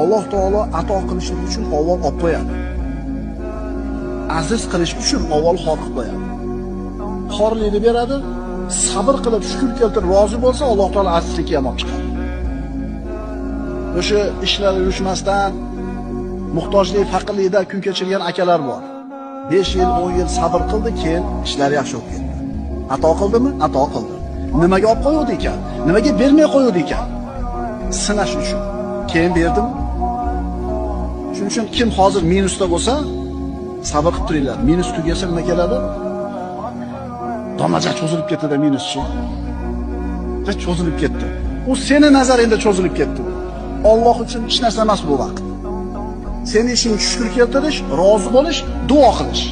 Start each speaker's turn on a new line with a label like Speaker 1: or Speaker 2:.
Speaker 1: Alloh taolo ato qilishlik uchun avval olib qo'yadi. Aziz qilish uchun avval xor qilib qo'yadi. Xorlikni beradi, sabr qilib shukr keltirib rozi bo'lsa, Alloh taolo azizlikka ham olib chiqadi. O'sha ishlar yurishmasdan muhtojlik, faqirlikda kun kechirgan akalar bor. 5 yil, 10 yil sabr qildi, keyin ishlar yaxshi bo'lib ketdi. Ato qildimi? Ato qildi. Nimaga olib qo'ydi ekan? Nimaga bermay qo'ydi ekan? Sinash uchun. Keyin berdim. Shuning uchun kim hozir minusda bo'lsa, sabr qilib turinglar. Minus tugasa nima keladi? Domaja cho'zilib ketdi-da minuschi. Cho'zilib ketdi. U seni nazaringda cho'zilib ketdi. Alloh uchun hech narsa emas bu vaqt. Sening ishing shukr keltirish, rozi bo'lish, duo qilish.